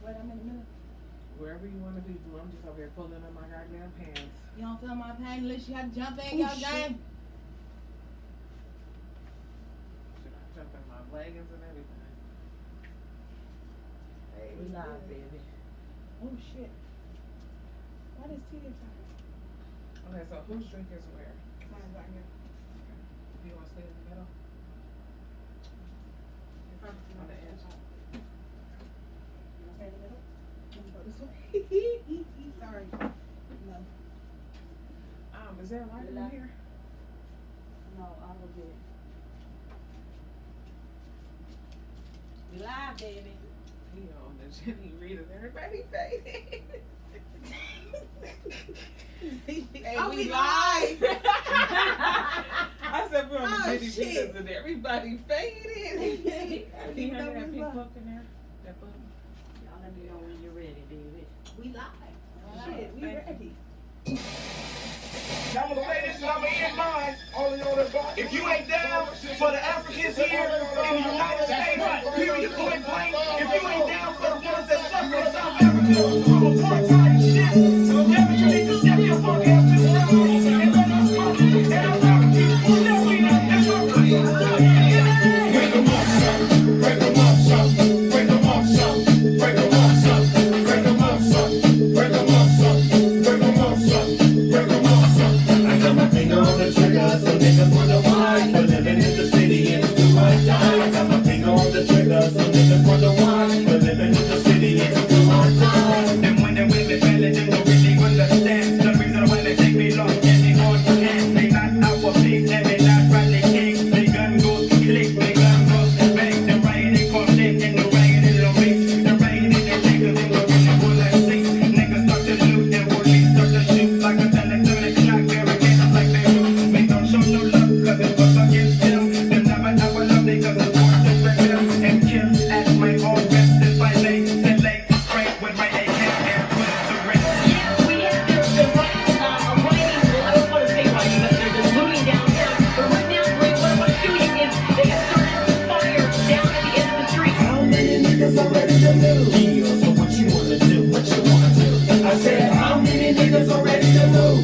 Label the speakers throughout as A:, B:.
A: Wait, I'm in the middle.
B: Wherever you want to be, boo. I'm just over here pulling up my goddamn pants.
A: You don't feel my pain unless you have to jump in
B: Oh,
A: your
B: shit.
A: game.
B: Should I jump in my leggings and everything? Hey,
A: We live, baby. Oh shit. Why does Tia talk?
B: Okay, so whose drink is where?
A: Mine's right here.
B: Do you want to stay in the middle? On the edge.
A: You want to stay in the middle? Let me go this way. Sorry. No.
B: Is there a light in here?
A: No, I will get it. We live, baby.
B: He on the Jenny Rita. Everybody faded. Hey,
A: Oh,
B: we
A: we
B: live. I said we're on the
A: Oh,
B: Jenny
A: shit.
B: Rita and everybody faded. Can you hear that pink book in there? That book?
C: Y'all let me know when you're ready, baby.
A: We live. Shit, we
B: Thank
A: ready.
D: I'm gonna say this and I'm gonna end mine. If you ain't down for the Africans here in the United States, period, point blank. If you ain't down for the ones that suffer in South Africa from apartheid shit, so damn it, you need to step your fuck ass to the side and let us smoke. And I'm not people that we not
E: Break them up, son. Break them up, son. Break them up, son. Break them up, son. Break them up, son. Break them up, son. Break them up, son. Break them up, son. I got my finger on the trigger, so niggas wonder why. We're living in the city and it's do or die. I got my finger on the trigger, so niggas wonder why. We're living in the city and it's do or die.
D: And when they women feeling, them don't really understand the reason why they take me long and they on the hand. They not our peace and they not Rodney King. They gun goes click, they gun goes bang. The riot ain't called in and the riot is on me. The riot ain't that niggas ain't gonna really pull that seat. Niggas start to loot and police start to shoot like a 30 clock. Barricade them like they do. We don't show no love cause it's us against them. Them never ever love me cause it's forced to rebel and kill at my own risk. If I lay straight with my AK and put it to rest.
C: Yeah, we have the right, I don't want to say rioting, but they're just looting downtown. But right now, Greg, what about shooting is they have started fire down at the end of the street.
E: How many niggas are ready to lose? Yeah, so what you wanna do? What you wanna do? I said, how many niggas are ready to lose?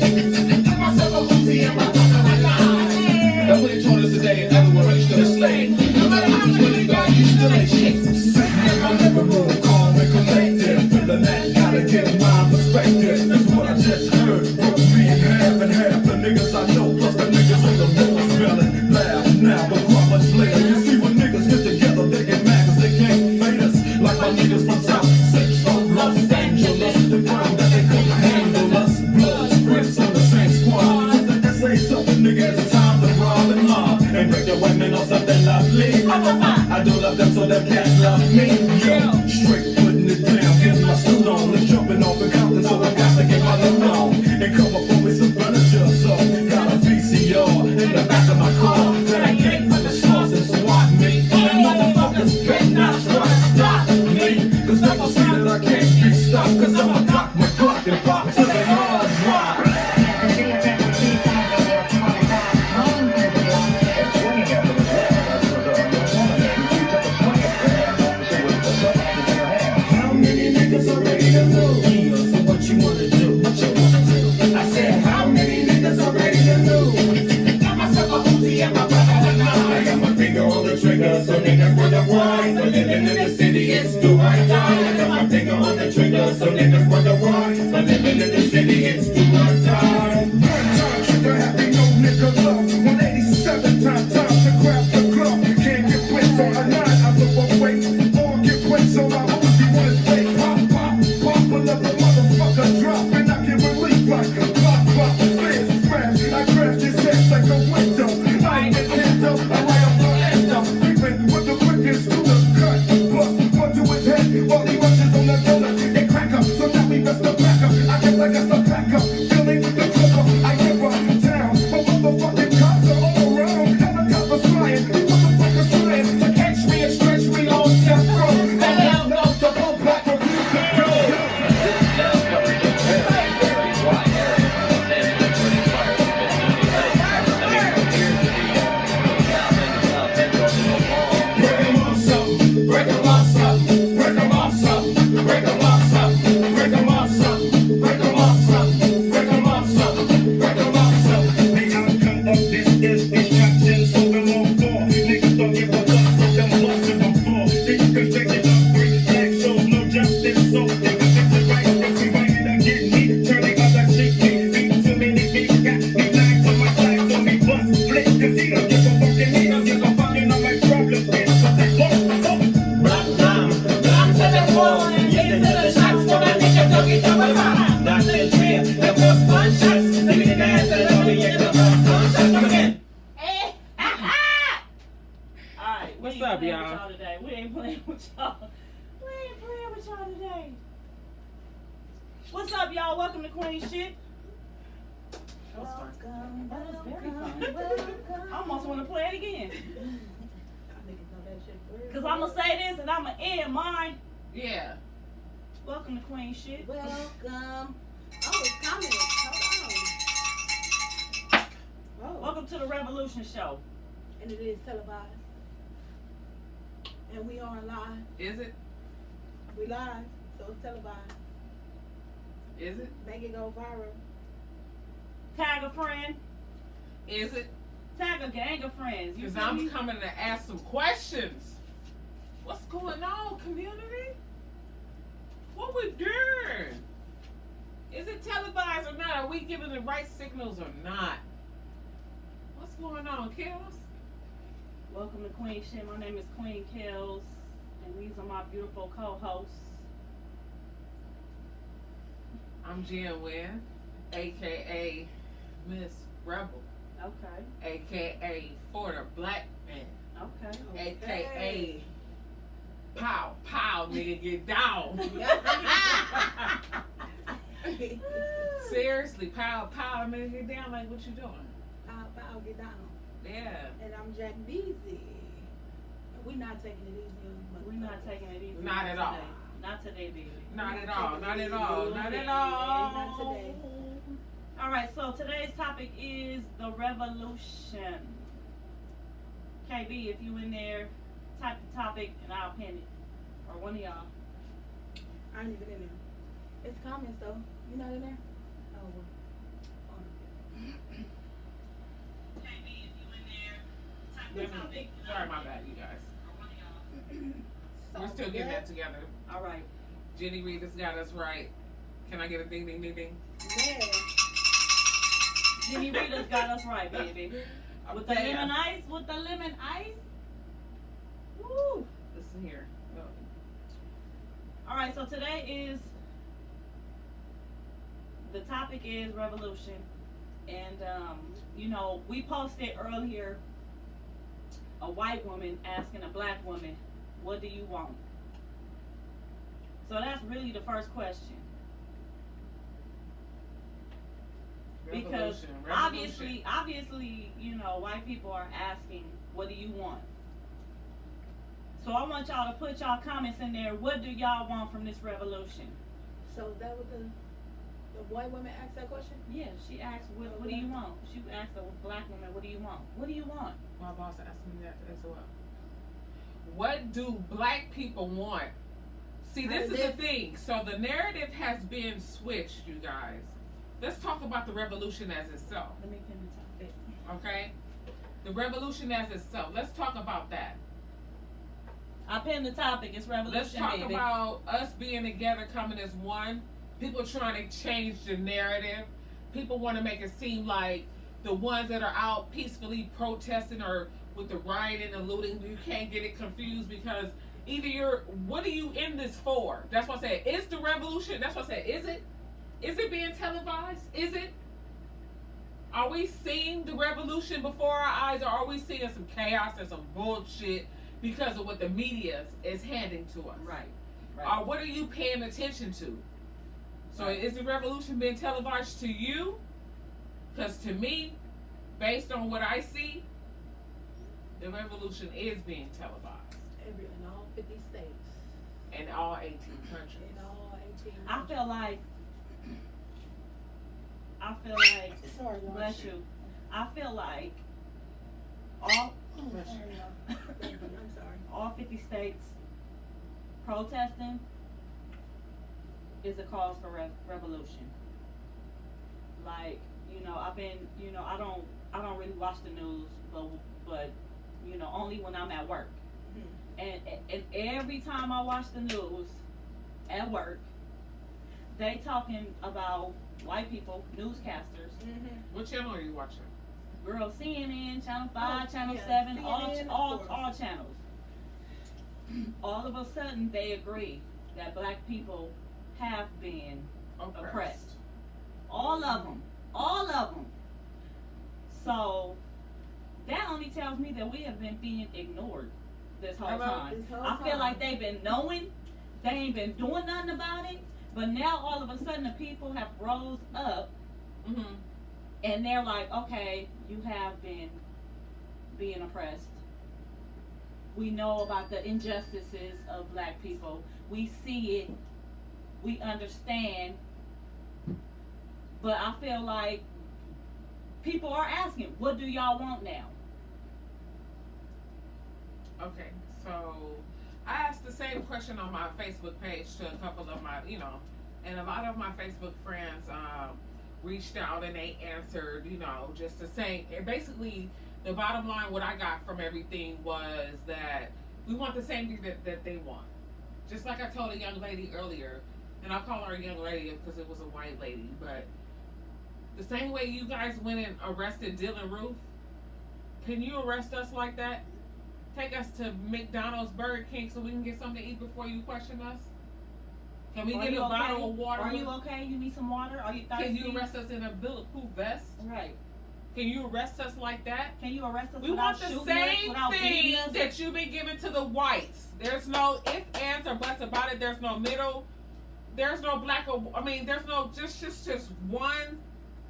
E: Got myself a Uzi and my fucking alive.
F: That's what they told us today. In other words, you still a slave. No matter how much money you got, you still ain't shit.
E: Sitting in my living room, calm and collected. Feeling that, gotta get my perspective. That's what I just heard. Broke me in half and half. The niggas I know, plus the niggas in the room smelling. Laugh now, but quite much later. You see when niggas get together, they get mad cause they can't fade us. Like my niggas from South Central, Los Angeles. They found that they couldn't handle us. Blood scripts on the same squad. Put the essays up, nigga, it's time to rob and mob. And break the women on something lovely. I do love them so them can't love me. Yo, straight putting it down, getting my suit on. And jumping off and counting, so I got to get my loot on. And come up on with some furniture, so got a VCR in the back of my car. That I get for the sauce and swap me. And motherfuckers better not try to stop me. Cause they gon' see that I can't be stopped. Cause I'ma cock my clock and pop till the hard drop. How many niggas are ready to lose? Yeah, so what you wanna do? What you wanna do? I said, how many niggas are ready to lose? Got myself a Uzi and my brother and I got my finger on the trigger, so niggas wonder why. We're living in the city, it's do or die. I got my finger on the trigger, so niggas wonder why. We're living in the city, it's do or die. One time trigger, happy no nigga love. 187 time to grab the glove. Can't get wet, so I nod, I look away. Or get wet, so I Uzi when it's wet. Pop, pop, pop, another motherfucker drop. And I get relief like a pop, pop, fizz, smash. I crash his head like a window. I ain't Nintendo, I lay up the endo. Creeping with the quickest to the cut. Plus, one to his head while he rushes on the donut. It crack up, so now we best to back up. I guess I got to back up. Feeling with the clipper, I give up down. But motherfucking cops are all around. Helicopters flying, these motherfuckers trying to catch me and stretch me on death row. And hell no.
B: What's up, y'all? Welcome to Queen Shit. That was fun.
A: Welcome,
B: That was very
A: welcome,
B: fun.
A: welcome.
B: I almost want to play it again.
A: Niggas know that shit.
B: Because I'm going to say this and I'm going to end mine.
G: Yeah.
B: Welcome to Queen Shit.
A: Welcome. Oh, it's coming. Hold on. Oh,
B: Welcome to the Revolution Show.
A: and it is televised. And we are live.
G: Is it?
A: We live, so it's televised.
G: Is it?
A: Make it go viral.
B: Tag a friend.
G: Is it?
B: Tag a gang of friends. You
G: Because
B: feel
G: I'm
B: me?
G: coming to ask some questions. What's going on, community? What we doing? Is it televised or not? Are we giving the right signals or not? What's going on, Kills?
B: Welcome to Queen Shit. My name is Queen Kills. And these are my beautiful co-hosts.
G: I'm Jen Wynn, a.k.a. Miss Rebel,
B: Okay.
G: a.k.a. For the Black Man,
B: Okay.
G: a.k.a. Pow, pow, nigga, get down. Seriously, pow, pow, nigga, get down. Like, what you doing?
A: I'll get down.
G: Yeah.
A: And I'm Jack Beezy. And we not taking it easy.
B: We're not taking it easy.
G: Not at all.
B: today. Not today, baby.
G: Not
A: Not
G: at all.
A: taking
G: Not
A: it
G: at
A: easy.
G: all. Not at all.
A: Not today.
B: All right, so today's topic is the revolution. KB, if you in there, type the topic and I'll pin it. Or one of y'all.
A: I ain't even in there. It's comments though. You not in there? Oh, well.
B: KB, if you in there, type
G: Let me- Sorry, my bad, you guys. We're still getting that together.
B: All right.
G: Jenny Reed has got us right. Can I get a ding, ding, ding, ding?
A: Yeah.
B: Jimmy Rita's got us right, baby.
G: I'm
B: With the
G: saying.
B: lemon ice, with the lemon ice. Woo!
G: Listen here. No.
B: All right, so today is the topic is revolution, and you know, we posted earlier a white woman asking a black woman, "What do you want?" So that's really the first question, because
G: Revolution.
B: obviously, you know, white people are asking, "What do you want?" So I want y'all to put y'all comments in there. What do y'all want from this revolution?
A: So that was the white woman asked that question?
B: Yeah, she asked, what do you want? She asked a black woman, what do you want? What do you want?
G: My boss asked me that as well. What do black people want? See, this is the thing. So the narrative has been switched, you guys. Let's talk about the revolution as itself,
B: Let me pin the topic.
G: okay? The revolution as itself. Let's talk about that.
B: I pinned the topic. It's revolution,
G: Let's talk
B: baby.
G: about us being together, coming as one. People trying to change the narrative. People want to make it seem like the ones that are out peacefully protesting or with the rioting and looting, you can't get it confused because either what are you in this for? That's what I said. Is the revolution, that's what I said, is it? Is it being televised? Is it? Are we seeing the revolution before our eyes, or are we seeing some chaos and some bullshit because of what the media is handing to us?
B: Right.
G: Or what are you paying attention to? So is the revolution being televised to you? Because to me, based on what I see, the revolution is being televised
A: In all 50 states.
G: in all 18 countries.
A: In all 18
B: I feel like,
A: Sorry, y'all.
B: bless you. I feel like all,
G: Bless you.
A: I'm sorry.
B: all 50 states protesting is a cause for revolution. Like, you know, I've been, you know, I don't really watch the news, but you know, only when I'm at work. And every time I watch the news at work, they talking about white people, newscasters,
G: What channel are you watching?
B: girl, CNN, Channel 5,
A: Oh,
B: Channel
A: yeah,
B: 7,
A: CNN,
B: all
A: of course.
B: channels. All of a sudden, they agree that black people have been oppressed. All of them. So that only tells me that we have been being ignored this whole
G: Hello?
B: time.
A: This whole
B: I feel
A: time.
B: like they've been knowing, they ain't been doing nothing about it. But now all of a sudden the people have rose up
G: Mhm.
B: and they're like, okay, you have been being oppressed. We know about the injustices of black people. We see it. We understand. But I feel like people are asking, what do y'all want now?
G: Okay, so I asked the same question on my Facebook page to a couple of my, and a lot of my Facebook friends reached out and they answered, just the same. And basically, the bottom line, what I got from everything was that we want the same thing that they want. Just like I told a young lady earlier, and I'll call her a young lady because it was a white lady, but the same way you guys went and arrested Dylan Roof, can you arrest us like that? Take us to McDonald's, Burger King, so we can get something to eat before you question us? Can we get a bottle of water?
B: Are you okay? You need some water? Are you thirsty?
G: Can you arrest us in a bulletproof vest?
B: Right.
G: Can you arrest us like that?
B: Can you arrest us
G: We
B: without
G: want the
B: shooting us,
G: same
B: without
G: thing
B: beating us?
G: that you've been giving to the whites. There's no ifs, ands, or buts about it. There's no middle. There's no black or there's no just one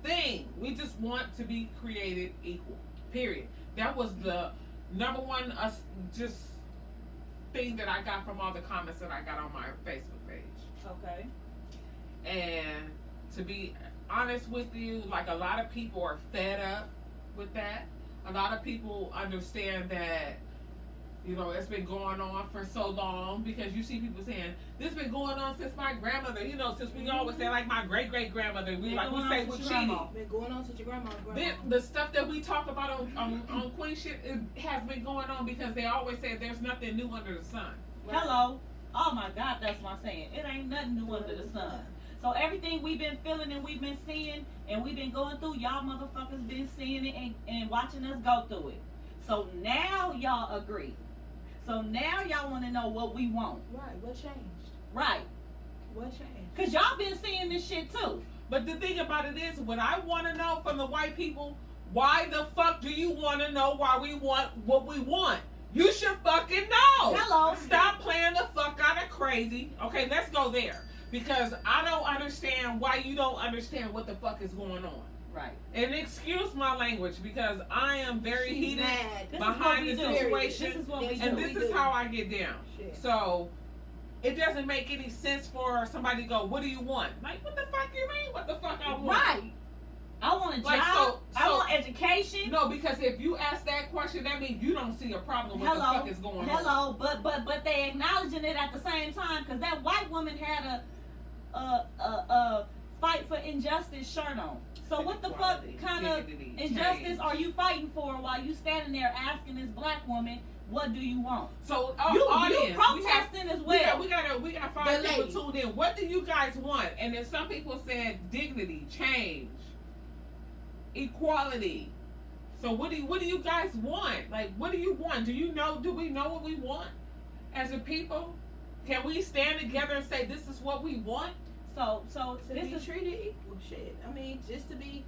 G: thing. We just want to be created equal. Period. That was the number one just thing that I got from all the comments that I got on my Facebook page.
B: Okay.
G: And to be honest with you, like a lot of people are fed up with that. A lot of people understand that, it's been going on for so long, because you see people saying, this been going on since my grandmother, since we always say like my great great grandmother, we say we're cheating.
A: Been going on since your grandma's
G: The stuff that we talk about on Queen shit, it has been going on because they always say there's nothing new under the sun.
B: Hello. Oh my God, that's my saying. It ain't nothing new under the sun. So everything we've been feeling and we've been seeing and we've been going through, y'all motherfuckers been seeing it and watching us go through it. So now y'all agree. So now y'all want to know what we want.
A: Right. What changed?
B: Right.
A: What changed?
B: Because y'all been seeing this shit too.
G: But the thing about it is, what I want to know from the white people, why the fuck do you want to know why we want what we want? You should fucking know.
B: Hello.
G: Stop playing the fuck out of crazy. Okay, let's go there. Because I don't understand why you don't understand what the fuck is going on.
B: Right.
G: And excuse my language, because I am very
A: She's
G: heated
A: mad.
G: behind the
B: do.
G: situation.
B: This is what we
A: Yes,
B: do.
G: And this is how I get down.
A: Shit.
G: So it doesn't make any sense for somebody to go, what do you want? Like, what the fuck you mean? What the fuck I want?
B: Right. I want a job.
G: Like, so-
B: I want education.
G: No, because if you ask that question, that means you don't see a problem with what the fuck is going on.
B: Hello, but they acknowledging it at the same time because that white woman had a fight for injustice shirt on. So what the fuck
G: Equality,
B: kind of
G: dignity,
B: injustice
G: change.
B: are you fighting for while you standing there asking this black woman, what do you want?
G: So
B: You
G: audience,
B: protesting as well.
G: we got 5
A: The
G: people
A: lady.
G: tuned in. What do you guys want? And then some people said dignity, change, equality. So what do you guys want? Like, what do you want? Do we know what we want as a people? Can we stand together and say this is what we want?
B: So
A: To
B: this
A: be
B: is
A: treated equal. Shit. I mean, just to be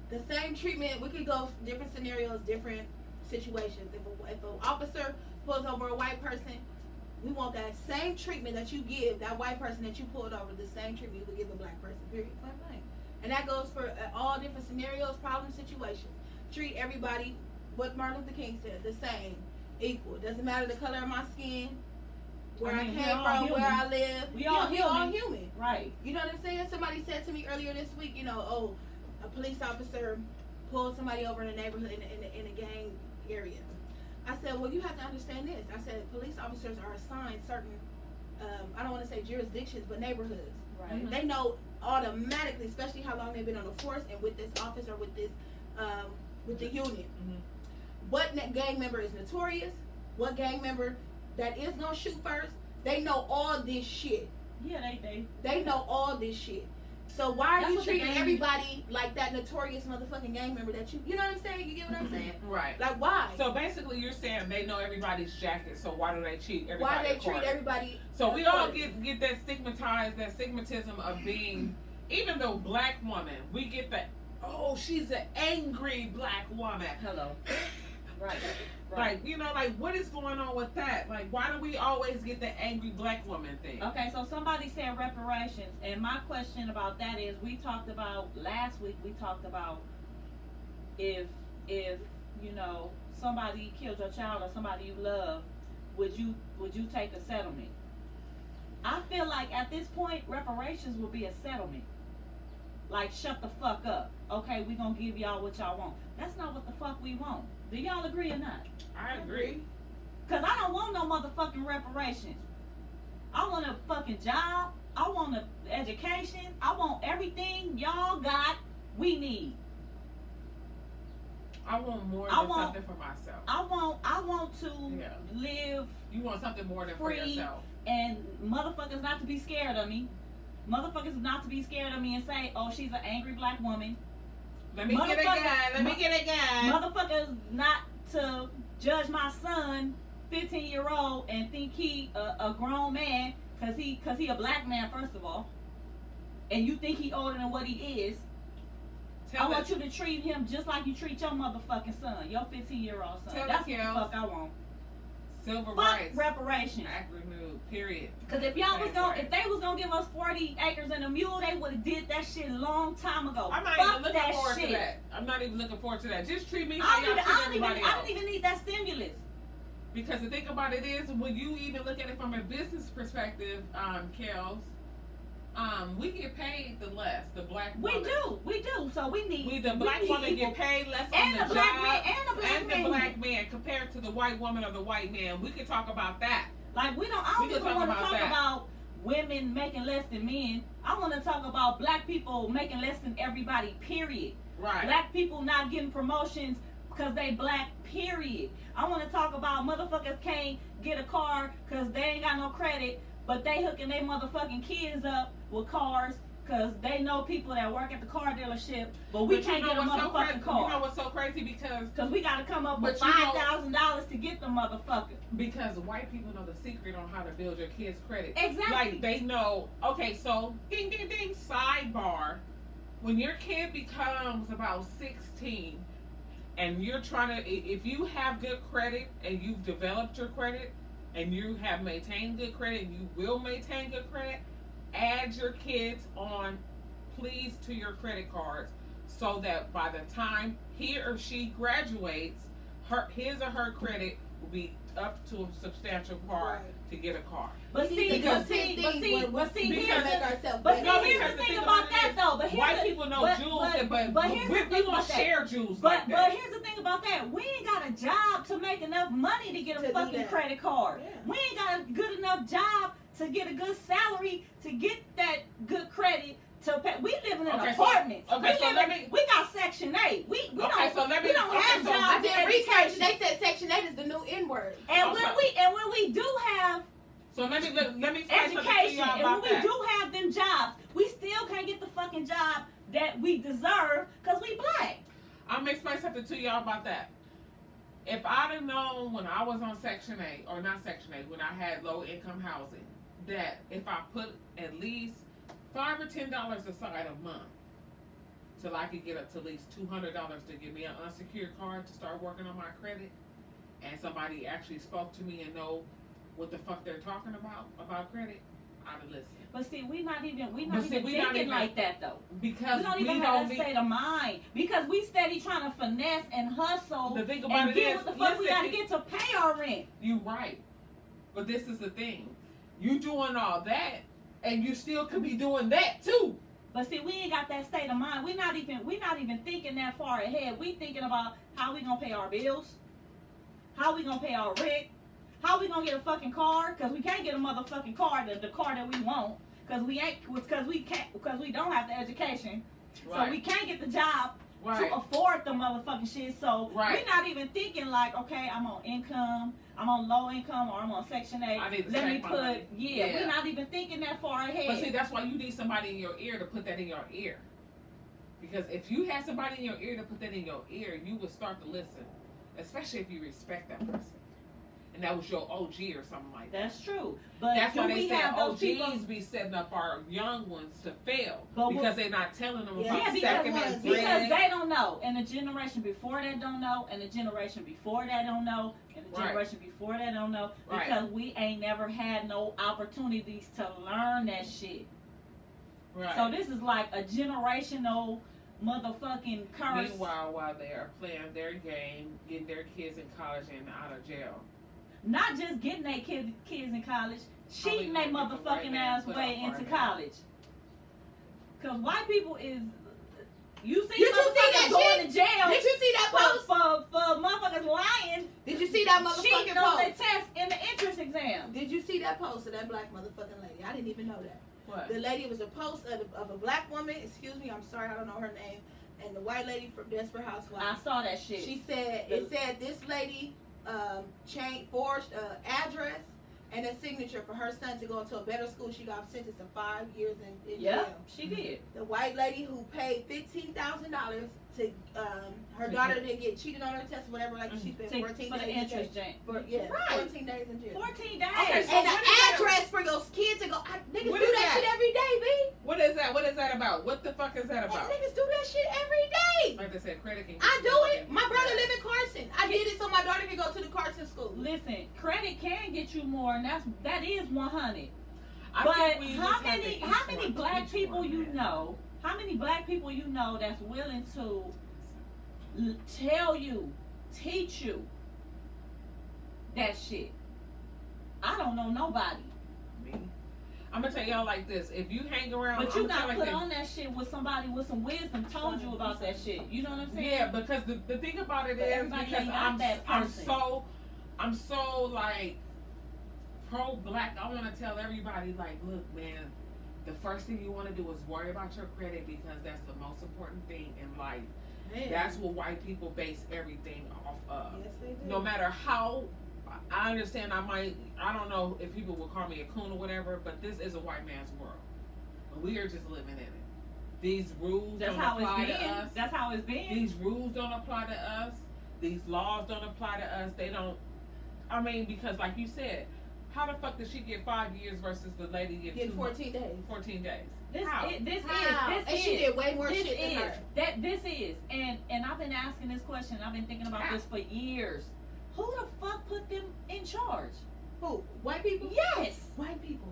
A: the same treatment. We could go different scenarios, different situations. If an officer pulls over a white person, we want that same treatment that you give that white person that you pulled over. The same treatment we give a black person. Period. Plain blank. And that goes for all different scenarios, problem situations. Treat everybody, what Martin Luther King said, the same, equal. Doesn't matter the color of my skin, where I
B: I mean, we
A: came
B: all
A: from, where
B: human.
A: I live.
B: We all
A: we all
B: human.
A: human.
B: right.
A: You know what I'm saying? Somebody said to me earlier this week, a police officer pulled somebody over in a neighborhood in a gang area. I said, well, you have to understand this. I said, police officers are assigned certain, I don't want to say jurisdictions, but neighborhoods.
B: Right.
A: They know automatically, especially how long they've been on the force and with this office or with this, with the union.
G: Mhm.
A: What gang member is notorious? What gang member that is gonna shoot first? They know all this shit.
B: Yeah, they.
A: They know all this shit. So why are
B: That's
A: you
B: what the
A: treating
B: gang-
A: everybody like that notorious motherfucking gang member that you know what I'm saying? You get what I'm saying?
G: Right.
A: Like why?
G: So basically, you're saying they know everybody's jacket, so why do they treat everybody?
A: Why they treat
G: accordingly?
A: everybody?
G: So we all
A: accordingly?
G: get that stigmatism of being, even though black woman, we get that. Oh, she's an angry black woman.
B: Hello. Right.
G: Like, you know, like, what is going on with that? Like, why do we always get the angry black woman thing?
B: Okay, so somebody said reparations, and my question about that is, we talked about last week. We talked about if you know somebody killed your child or somebody you love, would you take a settlement? I feel like at this point, reparations would be a settlement. Like, shut the fuck up. Okay, we gonna give y'all what y'all want. That's not what the fuck we want. Do y'all agree or not?
G: I agree.
B: Cause I don't want no motherfucking reparations. I want a fucking job. I want an education. I want everything y'all got. We need.
G: I want more
B: I
G: than
B: want-
G: something for myself.
B: I want to
G: Yeah.
B: live
G: You want something more than for
B: free.
G: yourself.
B: And motherfuckers not to be scared of me. Motherfuckers not to be scared of me and say, oh, she's an angry black woman.
G: Let me get a
B: Motherfucker-
G: gun. Let me get a gun.
B: Motherfuckers not to judge my son, 15-year-old, and think he a grown man cause he a black man, first of all. And you think he older than what he is. I want you to treat him just like you treat your motherfucking son, your 15-year-old son.
G: Tell
B: That's
G: the
B: what the
G: Kels.
B: fuck I want.
G: Civil
B: Fuck
G: rights.
B: reparations.
G: Act renewed. Period.
B: Cause if y'all was
G: Same
B: gonna,
G: way.
B: if they was gonna give us 40 acres and a mule, they would have did that shit a long time ago.
G: I'm not
B: Fuck
G: even looking
B: that
G: forward
B: shit.
G: to that. I'm not even looking forward to that. Just treat me
B: I
G: how
B: don't,
G: y'all
B: even,
G: treat
B: I, don't even,
G: everybody
B: I
G: else.
B: don't even need that stimulus.
G: Because the thing about it is, when you even look at it from a business perspective, Kels, we get paid the less, the black woman.
B: We do. So we need.
G: The black
B: we need
G: woman
B: equal-
G: get paid less
B: and
G: on
B: the
G: the
B: black
G: job,
B: man, and the black
G: and
B: man.
G: the black man compared to the white woman or the white man. We could talk about that.
B: Like I
G: We
B: don't
G: can
B: even
G: talk
B: want to
G: about
B: talk
G: that.
B: about women making less than men. I want to talk about black people making less than everybody. Period.
G: Right.
B: Black people not getting promotions because they black. Period. I want to talk about motherfuckers can't get a car because they ain't got no credit, but they hooking their motherfucking kids up with cars because they know people that work at the car dealership, but we
G: But
B: can't
G: you know
B: get a
G: what's so
B: motherfucking
G: crazy?
B: car.
G: You know what's so crazy? Because
B: we got to come up with
G: But you know-
B: $5,000 to get the motherfucker.
G: white people know the secret on how to build your kids' credit.
B: Exactly.
G: Like they know. Okay, so ding ding ding. Sidebar: when your kid becomes about 16, and you're trying to, if you have good credit and you've developed your credit, and you have maintained good credit, and you will maintain good credit, add your kids on, please, to your credit cards, so that by the time he or she graduates, his or her credit will be up to a substantial part
A: Right.
G: to get a car.
B: But
A: We
B: see,
A: need to
B: but
A: do
B: see,
A: 10
B: but
A: things
B: see,
A: where
B: but see,
A: we
B: here's
A: can
B: the,
A: make ourselves
B: but
A: better.
B: see,
G: No,
B: here's
G: because
B: the
G: the
B: thing
G: thing
B: about
G: about it
B: that
G: is,
B: though. But here's
G: white
B: the,
G: people know
B: but,
G: jewels,
B: but here's the
G: we
B: thing
G: don't
B: about that.
G: share jewels
B: But
G: like
B: but
G: that.
B: here's the thing about that. We ain't got a job to make enough money to get
A: To
B: a
A: do
B: fucking
A: that.
B: credit card.
A: Yeah.
B: We ain't got a good enough job to get a good salary to get that good credit to pay. We living in
G: Okay, so-
B: apartments.
G: okay,
B: we
G: so
B: living,
G: let me-
B: we got Section 8. We
G: Okay,
B: don't
G: so let me-
B: we don't
G: okay,
B: have
G: so
A: I
B: jobs
A: did
B: in
A: research.
B: education.
A: They said Section 8 is the new N-word.
B: And
G: Okay.
B: when we do have
G: So let me say something to
B: education,
G: y'all
B: and
G: about
B: when we
G: that.
B: do have them jobs, we still can't get the fucking job that we deserve because we black.
G: I'm gonna explain something to y'all about that. If I'd have known when I was on Section 8, or not Section 8, when I had low income housing, that if I put at least $5 or $10 aside a month, till I could get up to at least $200 to give me an unsecured card to start working on my credit, and somebody actually spoke to me and know what the fuck they're talking about credit, I'd have listened.
B: But see, we not even
G: But see, we not
B: thinking
G: even-
B: like that though.
G: Because
B: We don't
G: we
B: even
G: don't
B: have that
G: need.
B: state of mind because we steady trying to finesse and hustle
G: The thing about
B: and
G: it
B: get
G: is,
B: what the fuck we
G: listen,
B: gotta get to pay our rent.
G: You right. But this is the thing. You doing all that and you still could be doing that too.
B: But see, we ain't got that state of mind. We not even thinking that far ahead. We thinking about how we gonna pay our bills, how we gonna pay our rent, how we gonna get a fucking car because we can't get a motherfucking car, the car that we want, because we don't have the education, so we can't get the job
G: Right.
B: to afford the motherfucking shit. So
G: Right.
B: we're not even thinking like, okay, I'm on income, I'm on low income, or I'm on Section 8.
G: I need to
B: Let me
G: save my
B: put,
G: money.
B: yeah,
G: Yeah.
B: we're not even thinking that far ahead.
G: But see, that's why you need somebody in your ear to put that in your ear. Because if you had somebody in your ear to put that in your ear, you would start to listen. Especially if you respect that person. and that was your OG or something like that.
B: That's true. But
G: That's
B: do
G: why they
B: we
G: say
B: have those
G: OGs
B: people?
G: be setting up our young ones to fail
B: But
G: because they're not telling them
A: Yeah,
G: about
B: because
G: second
A: ones-
G: and
B: Because
G: thread.
B: they don't know, and the generation before that don't know, and the generation before that don't know, and the
G: Right.
B: generation before that don't know,
G: Right.
B: because we ain't never had no opportunities to learn that shit.
G: Right.
B: So this is like a generational motherfucking curse.
G: Meanwhile, while they are playing their game, getting their kids in college and out of jail.
B: Not just getting their kids in college, cheating their
G: gonna get the right
B: motherfucking
G: man
B: ass
G: put
B: way
G: up
B: into
G: right now.
B: college. Cause white people is, you see
A: Did you see that
B: motherfuckers going
A: shit?
B: to jail
A: Did you see that post?
B: for motherfuckers lying,
A: Did you see that
B: cheating
A: motherfucking
B: on their
A: post?
B: test in the entrance exam.
A: Did you see that post of that black motherfucking lady? I didn't even know that.
G: What?
A: The lady was a post of a black woman. Excuse me, I'm sorry, I don't know her name. And the white lady from Desperate
B: I
A: Housewives.
B: saw that shit.
A: She said it said this lady forged address and a signature for her son to go into a better school. She got sentenced to 5 years in jail.
B: Yep, she did.
A: The white lady who paid $15,000 to her daughter didn't get cheated on her test, whatever. Like she spent 14
B: For the
A: days in jail.
B: entrance, Jane.
A: For, yeah,
B: Right.
A: 14 days in jail.
B: 14 days.
G: Okay, so
A: And
G: what
A: the
G: is that?
A: address for those kids to go. Niggas
G: What
A: do
G: is
A: that
G: that?
A: shit every day, B.
G: What is that? What is that about? What the fuck is that
A: And
G: about?
A: niggas do that shit every day.
G: Like they said, credit can.
A: I do it. My brother live in Carson. I did it so my daughter can go to the Carson school.
B: Listen, credit can get you more, and that is 100.
G: I
B: But
G: think we
B: how
G: just have to
B: many
G: each
B: how many
G: one-
B: black
G: each
B: people
G: one,
B: you
G: man.
B: know? How many black people you know that's willing to tell you, teach you that shit? I don't know nobody.
G: Me. I'm gonna tell y'all like this: if you hang around,
B: But you
G: I'ma tell
B: not
G: like
B: put
G: this.
B: on that shit with somebody with some wisdom told you about that shit. You know what I'm saying?
G: Yeah, because the thing about it
B: But
G: is
B: everybody
G: because
B: ain't not that
G: I'm
B: person.
G: so like pro black. I want to tell everybody like, look, man, the first thing you want to do is worry about your credit because that's the most important thing in life.
A: Man.
G: That's what white people base everything off of.
A: Yes, they do.
G: No matter how. I understand. I don't know if people will call me a coon or whatever, but this is a white man's world. We are just living in it. These rules
B: That's
G: don't
B: how
G: apply
B: it's
G: to
B: been.
G: us.
B: That's how it's been.
G: These rules don't apply to us. These laws don't apply to us. They don't. I mean, because like you said, how the fuck did she get 5 years versus the lady
A: Get 14 days.
G: 14 days?
B: This
G: How?
B: is this
A: How?
B: is
A: And she did way more
B: this
A: shit than
B: is
A: her.
B: this is and I've been asking this question. I've been thinking about
G: How?
B: this for years. Who the fuck put them in charge?
A: Who? White people?
B: Yes.
A: White people.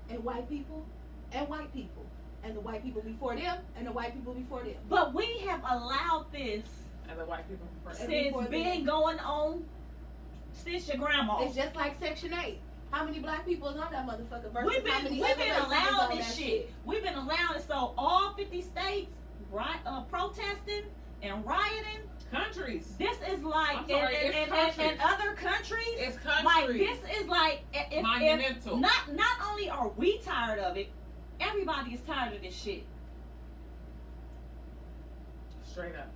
A: And white people. And white people. And the white people before them. And the white people before them.
B: But we have allowed this
G: And the white people first.
A: And
B: since
A: before
B: been
A: them.
B: going on since your grandma.
A: It's just like Section 8. How many black people is on that motherfucker versus
B: We've
A: how
B: been
A: many
B: we've
A: other
B: been
A: races is
B: allowing
A: on
B: this
A: that
B: shit. We've been allowing it. So all 50 states protesting and rioting.
G: Countries.
B: This is like
G: I'm sorry, it's
B: in
G: countries.
B: other countries.
G: It's
B: Like
G: countries.
B: this is like if
G: Monumental.
B: not only are we tired of it, everybody is tired of this shit.
G: Straight up.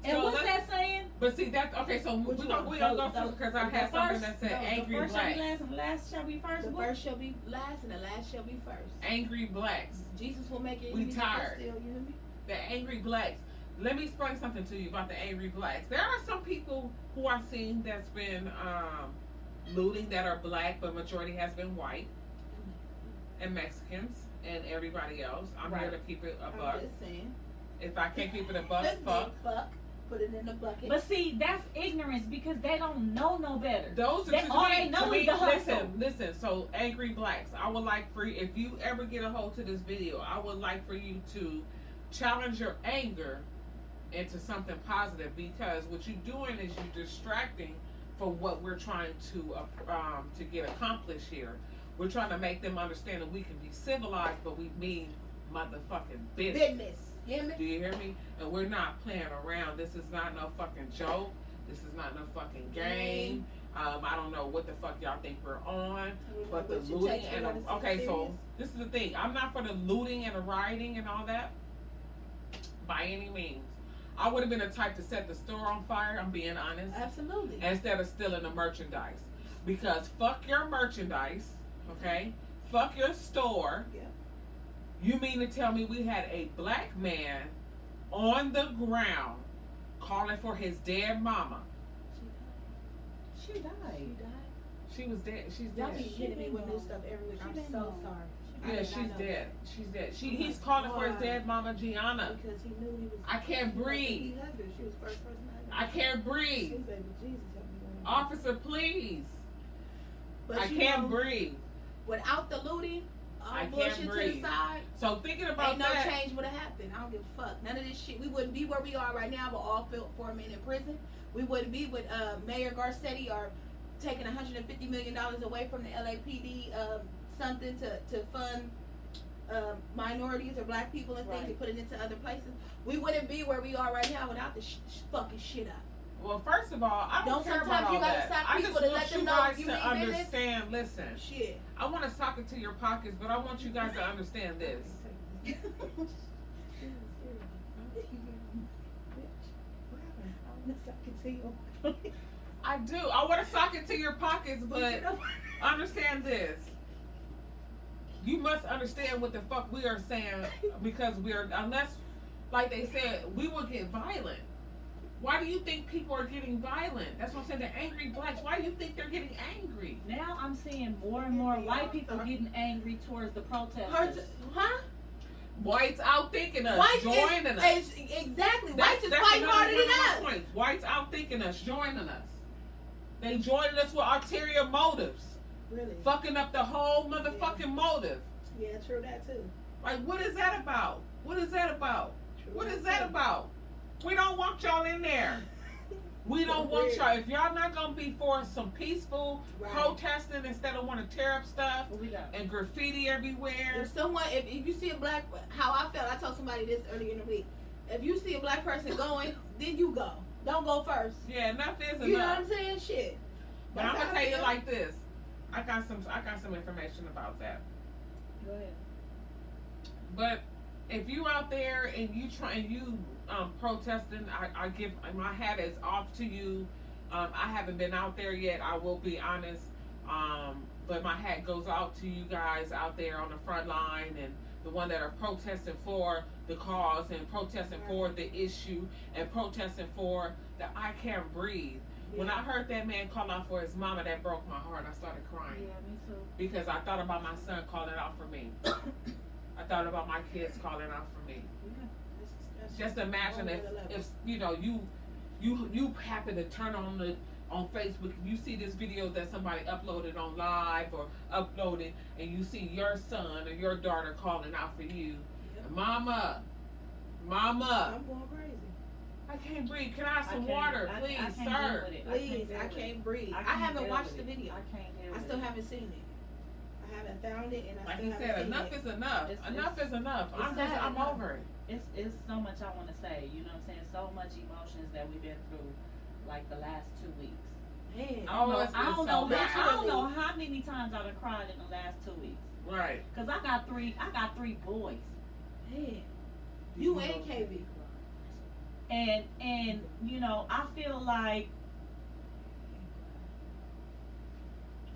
B: And
G: So
B: what's
G: let's-
B: that saying?
G: But see, that's okay. So
A: Which
G: we
A: one?
G: gonna go through because I had something that said angry
B: the first shall
G: blacks.
B: be last and the last shall be first.
A: The
B: What?
A: first shall be last and the last shall be first.
G: Angry blacks.
A: Jesus will make it.
G: We
A: enemies
G: tired.
A: Still, you hear me?
G: The angry blacks. Let me explain something to you about the angry blacks. There are some people who I've seen that's been looting that are black, but majority has been white and Mexicans and everybody else. I'm here
B: Right.
G: to keep it a
A: I'm
G: buck.
A: just saying.
G: If I can't keep it a buck,
A: Just
G: fuck.
A: fuck. Put it in the bucket.
B: But see, that's ignorance because they don't know no better.
G: Those are
B: They-
G: to
B: all
G: me,
B: they know
G: to
B: is
G: me,
B: the hustle.
G: listen. So angry blacks, I would like for you, if you ever get a hold to this video, I would like for you to challenge your anger into something positive because what you're doing is you're distracting from what we're trying to get accomplished here. We're trying to make them understand that we can be civilized, but we mean motherfucking business.
A: Business. You hear me?
G: Do you hear me? And we're not playing around. This is not no fucking joke. This is not no fucking game. I don't know what the fuck y'all think we're on, but the
A: What you
G: looting
A: take
G: and
A: it
G: the, okay, so
A: serious?
G: this is the thing. I'm not for the looting and the rioting and all that by any means. I would have been the type to set the store on fire. I'm being honest,
A: Absolutely.
G: instead of stealing the merchandise, because fuck your merchandise, okay? Fuck your store.
A: Yeah.
G: You mean to tell me we had a black man on the ground calling for his dead mama?
B: She died.
A: She died.
G: She was dead. She's
A: Y'all
G: dead.
A: be hitting me with new stuff every week.
B: She
A: I'm
B: been
A: so
B: gone.
A: sorry. I
G: Yeah,
A: did not
G: she's
A: know
G: dead.
A: that.
G: She's dead.
A: Oh
G: He's
A: my
G: calling for his
A: God.
G: dead mama, Gianna.
A: Because he knew he was.
G: I can't breathe.
A: He hugged her. She was the first person I
G: I can't breathe.
A: She said, "But Jesus, help me."
G: Officer, please.
A: But
G: I
A: you
G: can't
A: know,
G: breathe.
A: Without the looting, all
G: I can't
A: bullshit to the
G: breathe.
A: side,
G: So thinking about
A: ain't no
G: that.
A: change would have happened. I don't give a fuck. None of this shit. We wouldn't be where we are right now. We're all 4 men in prison. We wouldn't be with Mayor Garcetti or taking $150 million away from the LAPD, something to fund minorities or black people and things
B: Right.
A: and put it into other places. We wouldn't be where we are right now without this fucking shit up.
G: Well, first of all, I don't
A: Don't
G: care about
A: sometimes you
G: all
A: gotta
G: that.
A: stop
G: I
A: people
G: just
A: to
G: want
A: let them
G: you
A: know
G: guys
A: you
G: to
A: mean business.
G: understand. Listen,
A: Shit.
G: I want to sock it to your pockets, but I want you guys to understand this. I do. I want to sock it to your pockets, but understand this. You must understand what the fuck we are saying because unless, like they said, we will get violent. Why do you think people are getting violent? That's what I'm saying. The angry blacks. Why do you think they're getting angry?
B: Now I'm seeing more and more white people getting angry towards the protesters.
A: Huh?
G: Whites out thinking us,
A: Whites
G: joining us.
A: Exactly.
G: That's-
A: Whites is
G: that's
A: fighting
G: another
A: harder
G: one
A: than
G: of my
A: us.
G: points. Whites out thinking us, joining us. They joining us with ulterior motives,
A: Really?
G: fucking up the whole motherfucking motive.
A: Yeah, true that too.
G: Like, what is that about? What is that about?
A: True
G: What is that about? We don't want y'all in there. We don't
A: So
G: want
A: weird.
G: y'all. If y'all not gonna be for some peaceful
A: Right.
G: protesting instead of want to tear up stuff
B: What we got?
G: and graffiti everywhere.
A: If someone, if you see a black, how I felt, I told somebody this earlier in the week. If you see a black person going, then you go. Don't go first.
G: Yeah, enough is enough.
A: You know what I'm saying? Shit.
G: But
A: That's
G: I'm
A: how
G: gonna
A: I
G: tell you
A: feel.
G: like this. I got some information about that.
B: Go ahead.
G: But if you out there and you protesting, I give my hat is off to you. I haven't been out there yet. I will be honest. But my hat goes out to you guys out there on the front line and the one that are protesting for the cause and protesting for the issue and protesting for the I can't breathe. When I heard that man call out for his mama, that broke my heart. I started crying
B: Yeah, me too.
G: because I thought about my son calling out for me. I thought about my kids calling out for me. Just imagine if you know you happen to turn on Facebook and you see this video that somebody uploaded on live or uploaded and you see your son or your daughter calling out for you, mama,
A: I'm going crazy.
G: I can't breathe. Can I have some
B: can't-
G: water,
B: I
G: please,
B: can't
G: sir?
B: deal with it.
A: Please,
B: deal
A: I
B: with it.
A: can't breathe. I
B: can't
A: haven't
B: deal
A: watched
B: with
A: the
B: it.
A: video.
B: I can't deal
A: I
B: with
A: still
B: it.
A: haven't seen it. I haven't found it, and I
G: Like
A: still
G: he
A: haven't
G: said,
A: seen
G: enough
A: it.
G: is enough. Enough is enough.
B: it's sad.
G: I'm over it.
B: It's so much I want to say. You know what I'm saying? So much emotions that we've been through, like the last 2 weeks.
A: Man,
B: I don't know.
G: it's been
B: I don't
G: so
B: know.
G: bad.
B: I don't know how many times I've cried in the last 2 weeks.
G: Right.
B: Cause I got three boys.
A: man, you and KB.
B: And you know, I feel like,